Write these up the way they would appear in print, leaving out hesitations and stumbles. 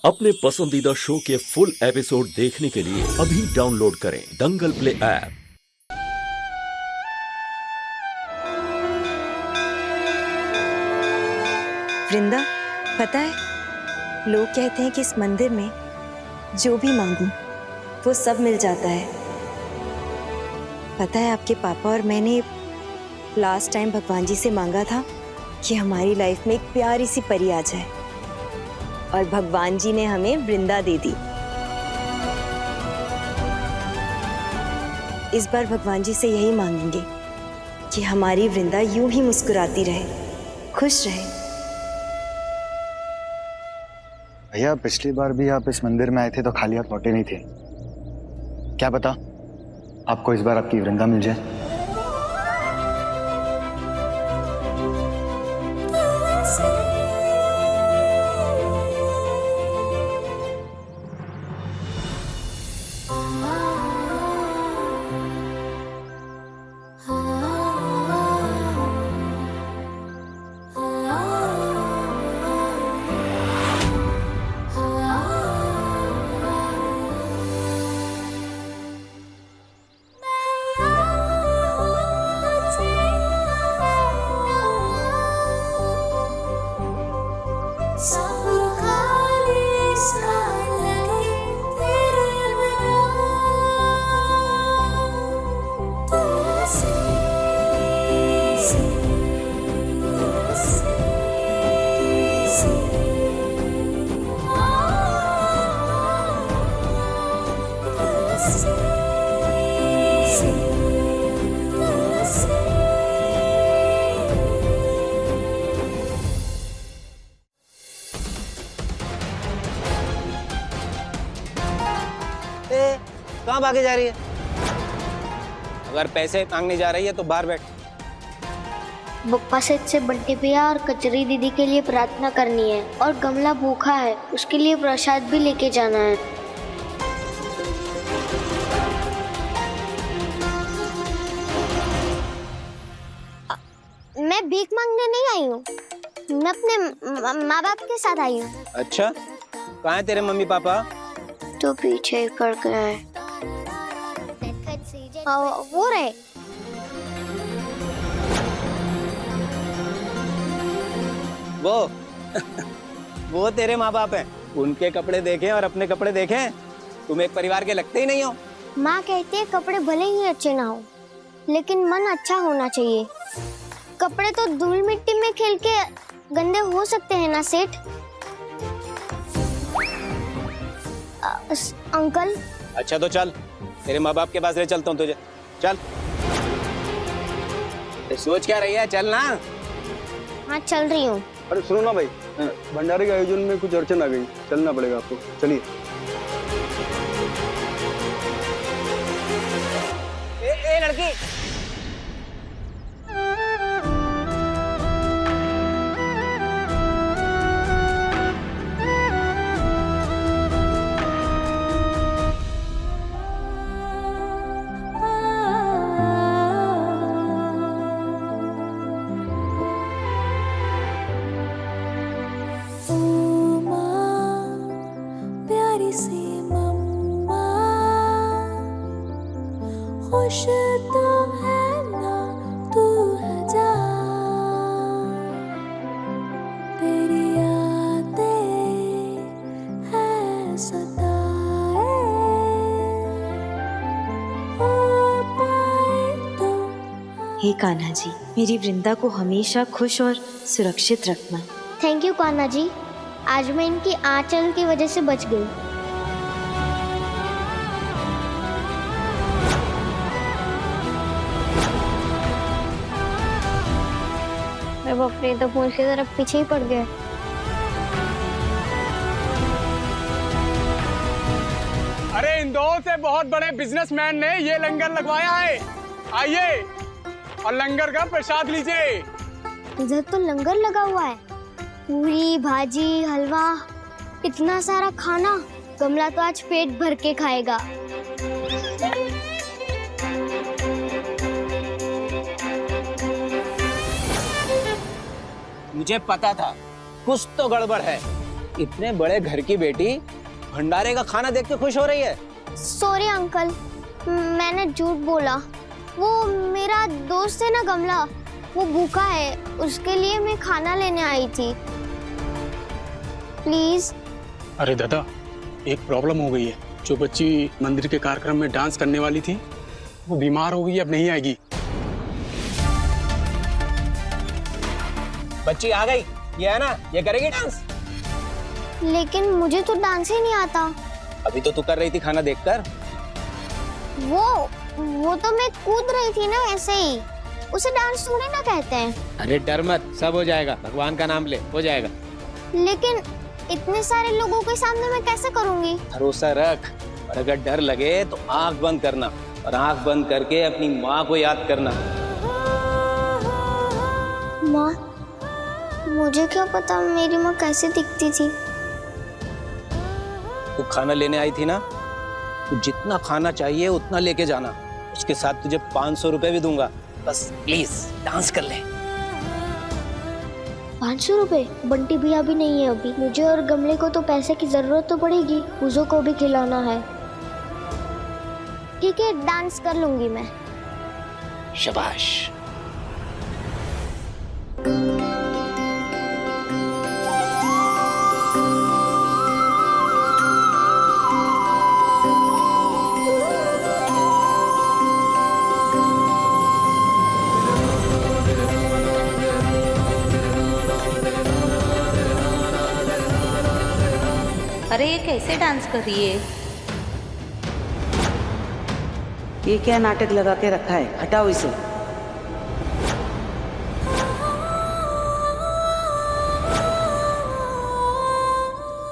अपने पसंदीदा शो के फुल एपिसोड देखने के लिए अभी डाउनलोड करें दंगल प्ले ऐप। वृंदा, पता है लोग कहते हैं कि इस मंदिर में जो भी मांगूं वो सब मिल जाता है। पता है आपके पापा और मैंने लास्ट टाइम भगवान जी से मांगा था कि हमारी लाइफ में एक प्यारी सी परी आ जाए, और भगवान जी ने हमें वृंदा दे दी। इस बार भगवान जी से यही मांगेंगे कि हमारी वृंदा यूं ही मुस्कुराती रहे, खुश रहे। भैया, पिछली बार भी आप इस मंदिर में आए थे तो खाली हाथ लौटे नहीं थे। क्या पता आपको इस बार आपकी वृंदा मिल जाए। कहाँ भागे जा रही है? अगर पैसे मांगने जा रही है तो बाहर बैठ। बप्पा सेठ से बंटी भैया और कचरी दीदी के लिए प्रार्थना करनी है, और गमला भूखा है, उसके लिए प्रसाद भी लेके जाना है। मैं भीख मांगने नहीं आई हूँ, मैं अपने माँ बाप के साथ आई हूँ। अच्छा, कहाँ है तेरे मम्मी पापा? तो पीछे ही पड़ गया है। वो रहे। वो तेरे माँ बाप हैं। उनके कपड़े देखें और अपने कपड़े देखें, तुम एक परिवार के लगते ही नहीं हो। माँ कहती है कपड़े भले ही अच्छे ना हो, लेकिन मन अच्छा होना चाहिए। कपड़े तो धूल मिट्टी में खेल के गंदे हो सकते हैं ना सेठ। अंकल। अच्छा तो चल, तेरे माँ बाप के पास ले चलता हूँ तुझे। चल। सोच क्या रही है? चल ना। हाँ चल रही हूँ। अरे सुनो ना भाई, भंडारे के आयोजन में कुछ अड़चन आ गई, चलना पड़ेगा आपको। चलिए। ए लड़की, खुश तो है ना तू हजार, तेरी यादें है सताए, हो पाए तो। हे कान्हा जी, मेरी वृंदा को हमेशा खुश और सुरक्षित रखना। थैंक यू कान्हा जी, आज मैं इनकी आंचल की वजह से बच गई। वो अपने तो फोन की तरफ पीछे ही पड़ गए। अरे इंदौर से बहुत बड़े बिजनेसमैन ने ये लंगर लगवाया है, आइए और लंगर का प्रसाद लीजिए। इधर तो लंगर लगा हुआ है, पूरी भाजी हलवा, इतना सारा खाना। कमला तो आज पेट भर के खाएगा। मुझे पता था कुछ तो गड़बड़ है, इतने बड़े घर की बेटी भंडारे का खाना देख के खुश हो रही है। सॉरी अंकल, मैंने झूठ बोला। वो मेरा दोस्त है ना कमला, वो भूखा है, उसके लिए मैं खाना लेने आई थी। प्लीज। अरे दादा, एक प्रॉब्लम हो गई है। जो बच्ची मंदिर के कार्यक्रम में डांस करने वाली थी वो बीमार हो गई, अब नहीं आएगी। बच्ची आ गई, ये है ना, ये करेगी डांस। लेकिन मुझे तो डांस ही नहीं आता। अभी तो तू कर रही थी खाना देखकर। वो तो मैं कूद रही थी ना ऐसे ही, उसे डांस थोड़ी ना कहते हैं। अरे डर मत, सब हो जाएगा, भगवान का नाम ले, हो जाएगा। लेकिन इतने सारे लोगों के सामने मैं कैसे करूंगी? भरोसा रख, और अगर डर लगे तो आंख बंद करना, और आंख बंद करके अपनी माँ को याद करना। माँ, मुझे क्या पता मेरी माँ कैसे दिखती थी। तू खाना लेने आई थी ना, तू जितना खाना चाहिए उतना लेके जाना, उसके साथ तुझे 500 रुपए भी दूंगा। बस प्लीज डांस कर ले। 500 रुपए? बंटी भैया भी नहीं है अभी। मुझे और गमले को तो पैसे की जरूरत तो पड़ेगी, पूजो को भी खिलाना है। ठीक है, डांस कर लूंगी मैं। शाबाश। अरे ये कैसे डांस कर रही है? ये क्या नाटक लगा के रखा है, हटाओ इसे।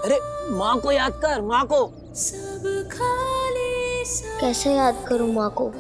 अरे माँ को याद कर, माँ को। सब खाली कैसे याद करूं माँ को?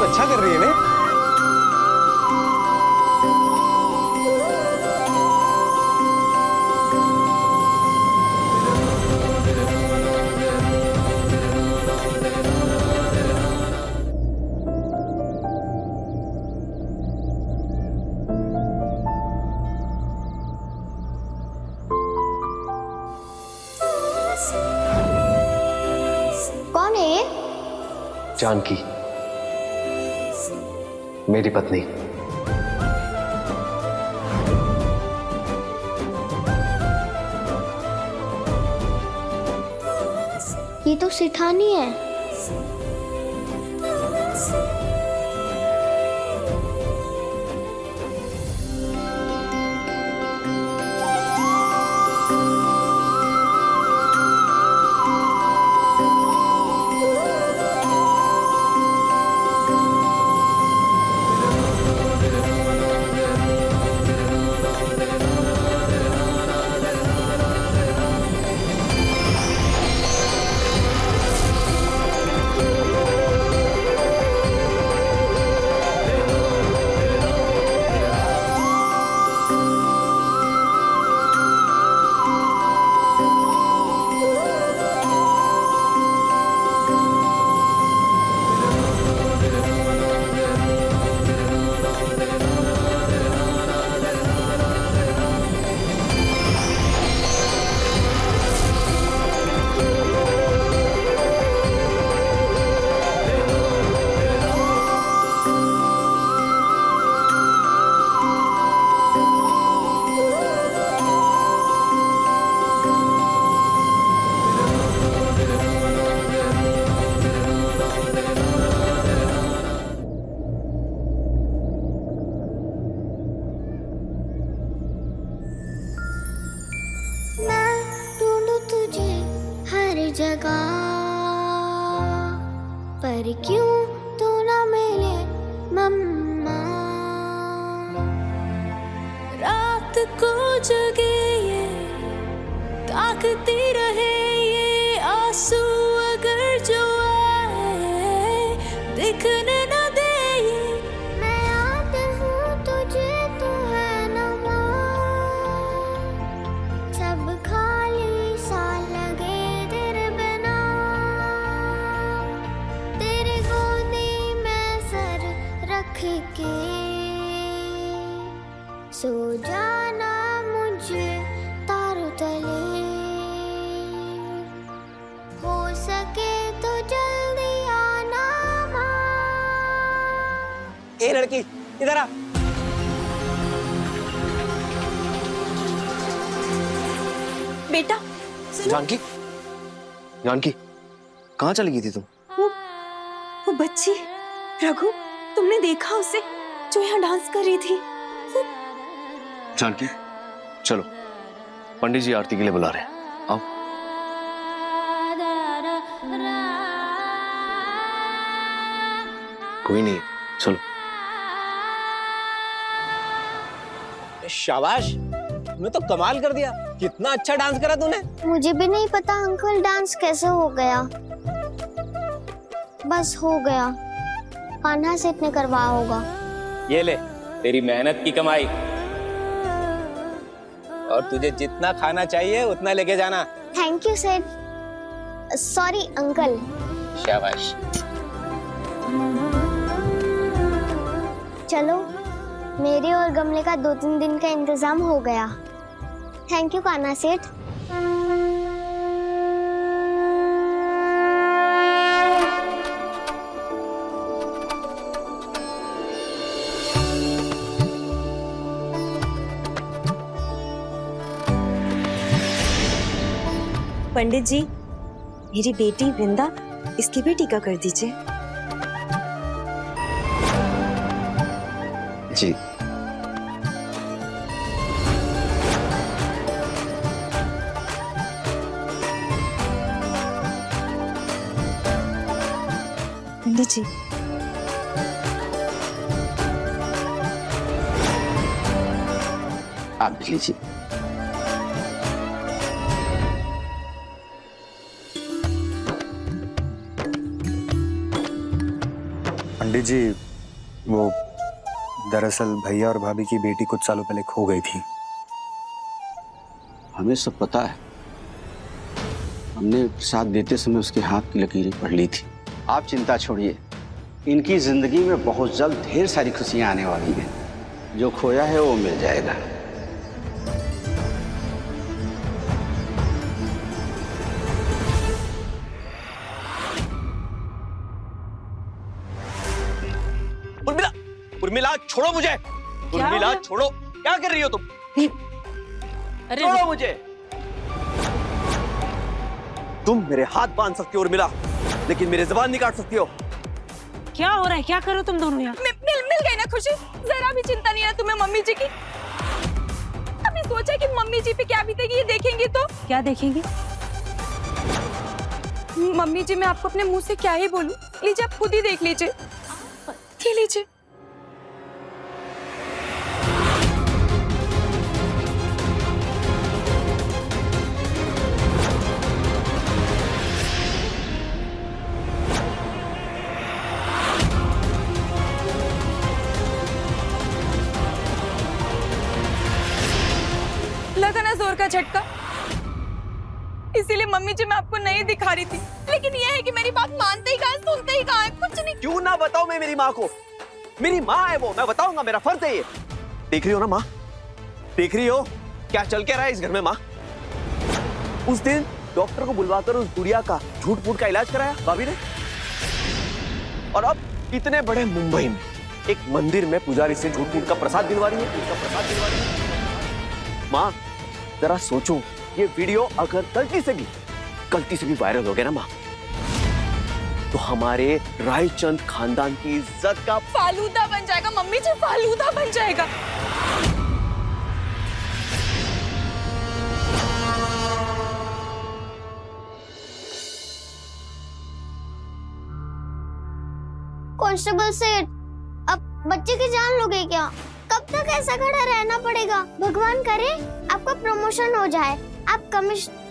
अच्छा कर रही है ना। कौन है ये? जानकी, मेरी पत्नी। ये तो सिठानी है। क्यों तू ना मिले मम्मा। रात को जगे ये ताकती रहे ये आंसू अगर जो आए दिखने न दे ये। मैं याद हूँ तुझे तू है ना माँ, सब खाली सा लगे तेरे बिना। तेरे गोदी में सर रख के सो जाना मुझे तारों तले, हो सके तो जल्दी आना माँ। ए लड़की इधर आ। बेटा जानकी, जानकी, कहाँ चली गई थी तुम? वो बच्ची रघु, तुमने देखा उसे जो यहाँ डांस कर रही थी? जानकी, चलो पंडित जी आरती के लिए बुला रहे हैं, आओ। कोई नहीं, चलो। शाबाश, तूने तो कमाल कर दिया। कितना अच्छा डांस करा तूने। मुझे भी नहीं पता अंकल डांस कैसे हो गया, बस हो गया। कान्हा सेठ ने करवाया होगा। ये ले तेरी मेहनत की कमाई, और तुझे जितना खाना चाहिए उतना लेके जाना। थैंक यू सेठ, सॉरी अंकल। शाबाश। चलो, मेरे और गमले का 2-3 दिन का इंतजाम हो गया। थैंक यू कान्हा सेठ। पंडित जी, मेरी बेटी वृंदा, इसकी भी टीका कर दीजिए। जी। पंडित जी, आप भी लीजिए। पंडित जी, वो दरअसल भैया और भाभी की बेटी कुछ सालों पहले खो गई थी। हमें सब पता है, हमने प्रसाद देते समय उसके हाथ की लकीरें पढ़ ली थी। आप चिंता छोड़िए, इनकी जिंदगी में बहुत जल्द ढेर सारी खुशियां आने वाली हैं। जो खोया है वो मिल जाएगा। उर्मिला, उर्मिला छोड़ो मुझे। उर्मिला छोड़ो, क्या कर रही हो तुम? अरे छोड़ो मुझे। तुम मेरे हाथ बांध सकती हो उर्मिला, लेकिन मेरी जुबान नहीं काट सकती हो। क्या हो रहा है? क्या करो तुम दोनों यहाँ? मिल गई ना खुशी। जरा भी चिंता नहीं है तुम्हें मम्मी जी की। अभी सोचा कि मम्मी जी पे क्या बीतेगी ये देखेंगी तो। क्या देखेंगी? मम्मी जी, मैं आपको अपने मुंह से क्या ही बोलूं। लीजिए, आप खुद ही देख लीजिए। ये लीजिए। लगा ना जोर का झटका। इसीलिए मम्मी जी मैं आपको नहीं दिखा रही थी, लेकिन यह है कि मेरी बात मानते ही कहाँ है, सुनते ही कहाँ है, कुछ नहीं। क्यों ना बताऊं मैं मेरी माँ को? मेरी माँ है वो, मैं बताऊंगा, मेरा फर्ज है ये। देख रही हो ना माँ, देख रही हो क्या चल के रहा है इस घर में माँ? उस दिन डॉक्टर को बुलवाकर उस गुड़िया का झूठ फूट का इलाज कराया भाभी ने, और अब इतने बड़े मुंबई में एक मंदिर में पुजारी से झूठ फूट का प्रसाद दिलवा रही है। माँ जरा सोचो, ये वीडियो अगर गलती से भी वायरल हो गया ना माँ, तो हमारे रायचंद खानदान की इज्जत का फालूदा बन जाएगा मम्मी जी, फालूदा बन जाएगा। कांस्टेबल सेठ, अब बच्चे की जान लोगे क्या? कब तक ऐसा खड़ा रहना पड़ेगा? भगवान करे आपका प्रमोशन हो जाए, आप कमिश्नर।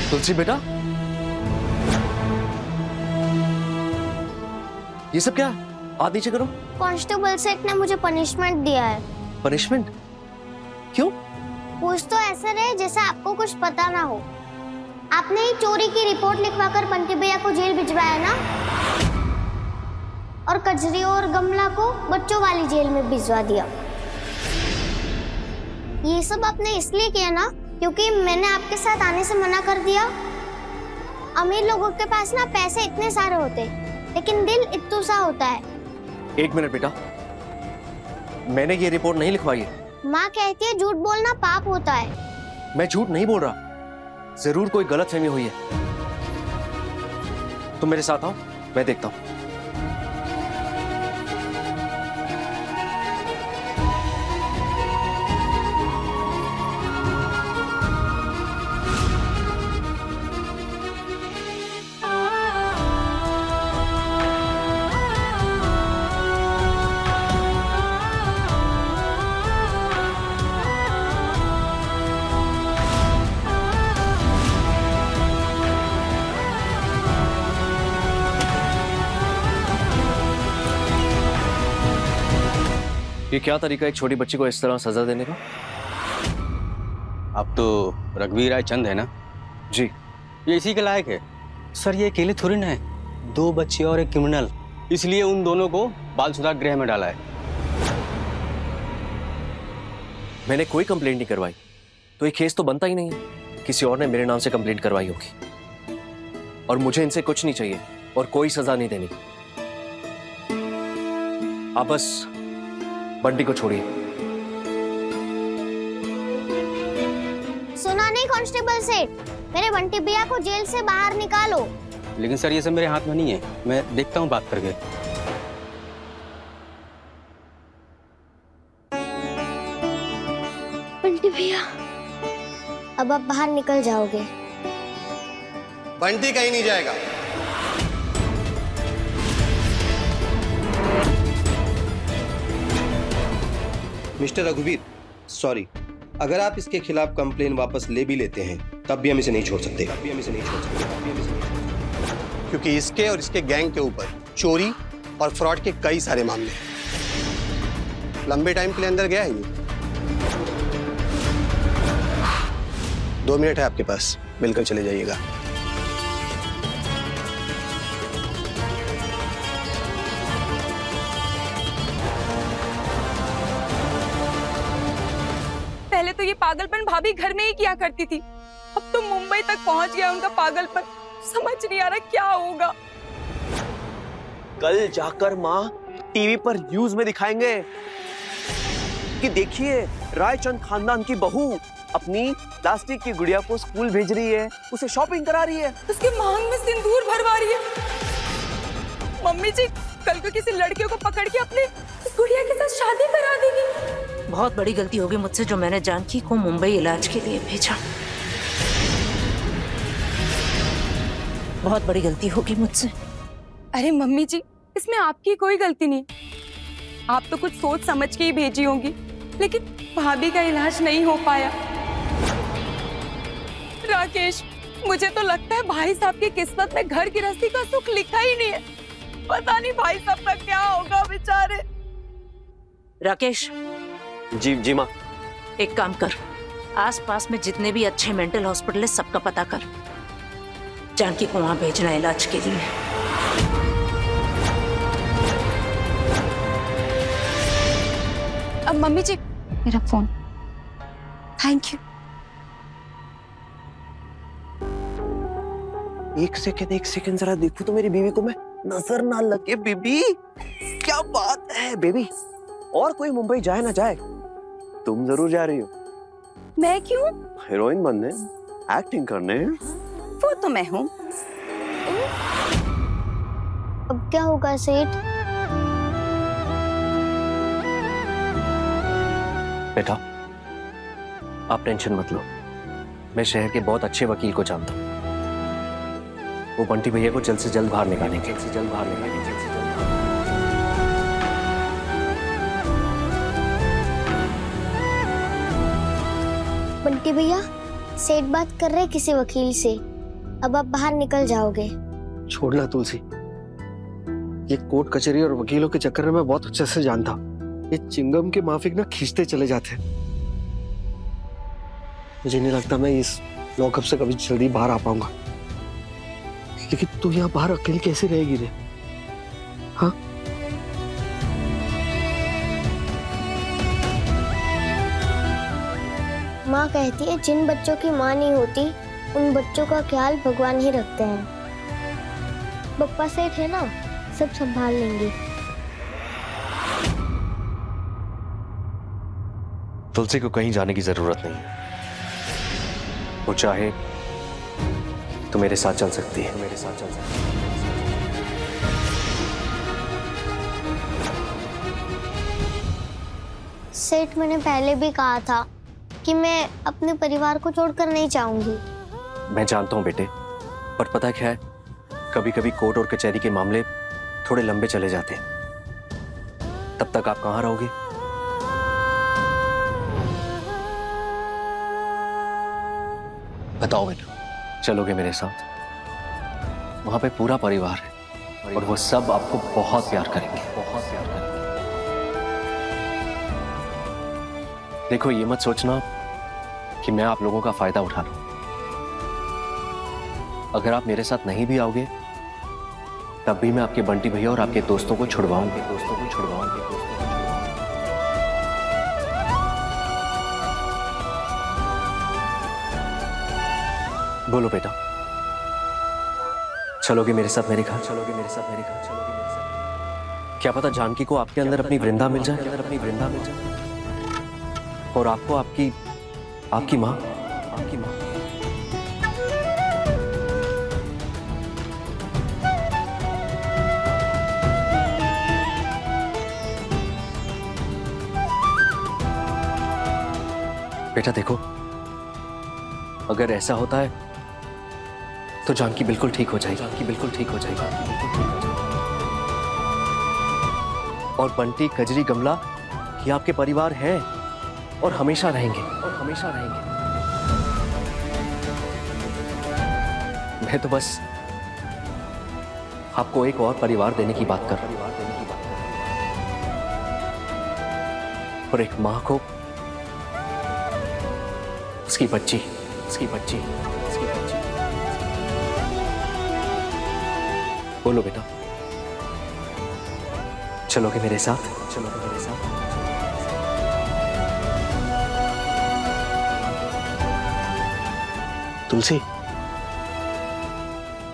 तुलसी बेटा, ये सब क्या? हाथ नीचे करो। कांस्टेबल सेठ ने मुझे पनिशमेंट दिया है। पनिशमेंट? क्यों? पूछ तो ऐसा रहे जैसे आपको कुछ पता ना हो। आपने ही चोरी की रिपोर्ट लिखवाकर बंटी भैया को जेल भिजवाया ना, और कजरी और गमला को बच्चों वाली जेल में भिजवा दिया। ये सब आपने इसलिए किया ना क्योंकि मैंने आपके साथ आने से मना कर दिया। अमीर लोगों के पास ना पैसे इतने सारे होते, लेकिन दिल इत्तू सा होता है। एक मिनट बेटा, मैंने ये रिपोर्ट नहीं लिखवाई है। माँ कहती है झूठ बोलना पाप होता है। मैं झूठ नहीं बोल रहा, जरूर कोई गलतफहमी हुई है। तुम मेरे साथ आओ, मैं देखता हूं। ये क्या तरीका है एक छोटी बच्ची को इस तरह सजा देने का? अब तो रघुवीर राय चंद है ना जी, ये इसी के लायक है। सर ये अकेले थोड़ी ना है, 2 बच्चे और एक क्रिमिनल, इसलिए उन दोनों को बाल सुधार गृह में डाला है। मैंने कोई कंप्लेंट नहीं करवाई, तो ये केस तो बनता ही नहीं है। किसी और ने मेरे नाम से कंप्लेंट करवाई होगी, और मुझे इनसे कुछ नहीं चाहिए और कोई सजा नहीं देनी। आप बस बंटी को छोड़िए। सुना नहीं कांस्टेबल सेठ, मेरे बंटी भैया को जेल से बाहर निकालो। लेकिन सर ये सब मेरे हाथ में नहीं है, मैं देखता हूँ बात करके। बंटी भैया, अब आप बाहर निकल जाओगे। बंटी कहीं नहीं जाएगा। मिस्टर रघुवीर, सॉरी, अगर आप इसके खिलाफ कंप्लेन वापस ले भी लेते हैं तब भी हम इसे नहीं छोड़ सकते। क्योंकि इसके और इसके गैंग के ऊपर चोरी और फ्रॉड के कई सारे मामले हैं। लंबे टाइम के लिए अंदर गया है ये। 2 मिनट है आपके पास, मिलकर चले जाइएगा। पहले तो ये पागलपन भाभी घर में ही किया करती थी, अब तो मुंबई तक पहुंच गया उनका पागलपन। समझ नहीं आ रहा क्या होगा। कल जाकर माँ टीवी पर न्यूज में दिखाएंगे कि देखिए रायचंद खानदान की बहू अपनी प्लास्टिक की गुड़िया को स्कूल भेज रही है, उसे शॉपिंग करा रही है, उसके मांग में सिंदूर भरवा रही है। मम्मी जी कल को किसी लड़के को पकड़ के अपने इस गुड़िया के साथ शादी करा देगी। बहुत बड़ी गलती होगी मुझसे जो मैंने जानकी को मुंबई इलाज के लिए भेजा। बहुत बड़ी गलती होगी मुझसे। अरे मम्मी जी, इसमें आपकी कोई गलती नहीं। आप तो कुछ सोच समझ के ही भेजी होंगी, लेकिन भाभी का इलाज नहीं हो पाया। राकेश, मुझे तो लगता है भाई साहब की किस्मत में घर गृहस्थी का सुख लिखा ही नहीं है। पता नहीं भाई साहब का क्या होगा बेचारे। राकेश, जी जी माँ। एक काम कर, आसपास में जितने भी अच्छे मेंटल हॉस्पिटल है सबका पता कर, जानकी को वहां भेजना है इलाज के लिए। अब मम्मी जी मेरा फोन। Thank you. एक सेकंड जरा देखूं तो मेरी बीवी को मैं नजर ना लगे। बेबी क्या बात है बेबी, और कोई मुंबई जाए ना जाए, तुम जरूर जा रही हो। मैं क्यों? हीरोइन बनने, एक्टिंग करने। वो तो मैं हूँ। अब क्या होगा सेठ? बेटा आप टेंशन मत लो, मैं शहर के बहुत अच्छे वकील को जानता हूँ। वो बंटी भैया को जल्द से जल्द बाहर निकालेंगे, जल्द से जल्द बाहर निकालेंगे, जल्द से जल्द। बंटी भैया, सेठ बात कर रहे किसी वकील से, अब आप बाहर निकल जाओगे। छोड़ना तुलसी, ये कोर्ट कचहरी और वकीलों के चक्कर में मैं बहुत अच्छे से जानता। ये चिंगम के माफिक ना खींचते चले जाते हैं। मुझे नहीं लगता मैं इस लॉकअप से कभी जल्दी बाहर आ पाऊंगा। लेकिन तू यहाँ बाहर अकेले कैसे रहेगी रे? हाँ, माँ कहती है जिन बच्चों की माँ नहीं होती उन बच्चों का ख्याल भगवान ही रखते हैं। पप्पा सेठ है ना, सब संभाल लेंगे। तुलसी को कहीं जाने की जरूरत नहीं है। वो चाहे तो मेरे साथ चल सकती है, मेरे साथ चल सकती है। सेठ, मैंने पहले भी कहा था कि मैं अपने परिवार को छोड़कर नहीं चाहूंगी। मैं जानता हूँ बेटे, पर पता क्या है, कभी कभी कोर्ट और कचहरी के मामले थोड़े लंबे चले जाते हैं। तब तक आप कहाँ रहोगे? बताओ बेटा, चलोगे मेरे साथ? वहां पे पूरा परिवार है और वो सब आपको बहुत प्यार करेंगे, बहुत प्यार करेंगे। देखो, ये मत सोचना कि मैं आप लोगों का फायदा उठा लूं। अगर आप मेरे साथ नहीं भी आओगे तब भी मैं आपके बंटी भैया और आपके दोस्तों को छुड़वाऊंगी, दोस्तों को छुड़वाऊंगी, दोस्तों को छुड़वाऊंगी। बोलो बेटा, चलोगे मेरे साथ मेरे घर? चलोगे मेरे साथ मेरे घर? चलोगे मेरे साथ? क्या पता जानकी को आपके अंदर अपनी वृंदा मिल जाए, अंदर अपनी वृंदा मिल जाए, और आपको आपकी आपकी माँ, आपकी माँ। बेटा देखो, अगर ऐसा होता है तो जानकी बिल्कुल ठीक हो जाएगी, जानकी बिल्कुल ठीक हो जाएगी, और बंटी, कजरी, गमला ये आपके परिवार हैं और हमेशा रहेंगे, और हमेशा रहेंगे। मैं तो बस आपको एक और परिवार देने की बात कर रहा हूं, और एक मां को उसकी बच्ची, उसकी बच्ची, उसकी बच्ची। बोलो बेटा, चलोगे मेरे साथ? चलोगे मेरे साथ? तुलसी,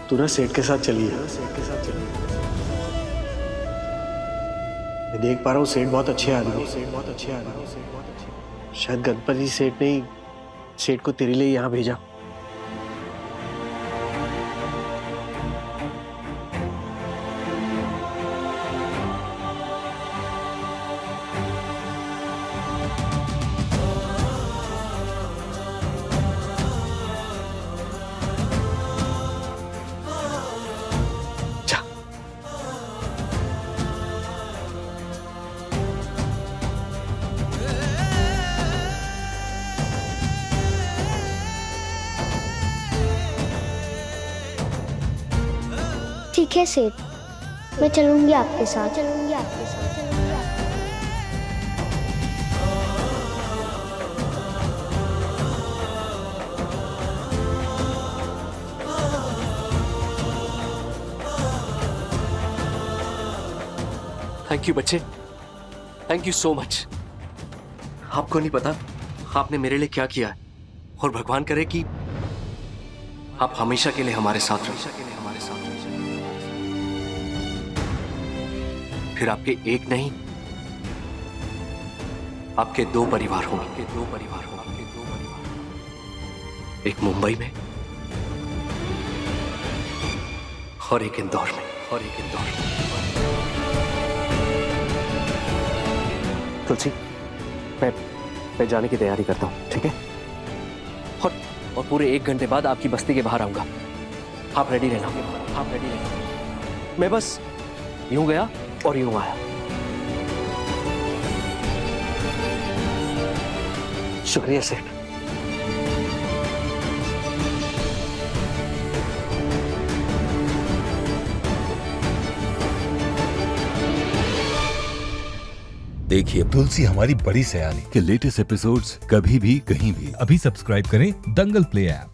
तू ना सेठ के साथ चली है। सेठ के साथ चली। मैं देख पा रहा हूँ सेठ बहुत अच्छे आदमी है। सेठ बहुत अच्छे आदमी है। सेठ बहुत अच्छे। शायद गणपति सेठ ने ही सेठ को तेरे लिए यहाँ भेजा। ठीक है सेठ, मैं चलूंगी आपके साथ, चलूंगी आपके साथ। थैंक यू बच्चे, थैंक यू सो मच। आपको नहीं पता आपने मेरे लिए क्या किया है, और भगवान करे कि आप हमेशा के लिए हमारे साथ रहो, हमारे साथ रहो। फिर आपके एक नहीं, आपके दो परिवार होंगे, आपके दो परिवार होंगे, आपके दो परिवार। एक मुंबई में और एक इंदौर में, और एक इंदौर में। तुलसी, मैं जाने की तैयारी करता हूँ, ठीक है? और पूरे 1 घंटे बाद आपकी बस्ती के बाहर आऊंगा। आप रेडी रहना, आप रेडी रहना। मैं बस यूं गया और यूं आया। शुक्रिया सेठ। देखिए तुलसी हमारी बड़ी सयानी के लेटेस्ट एपिसोड्स कभी भी कहीं भी। अभी सब्सक्राइब करें दंगल प्ले ऐप।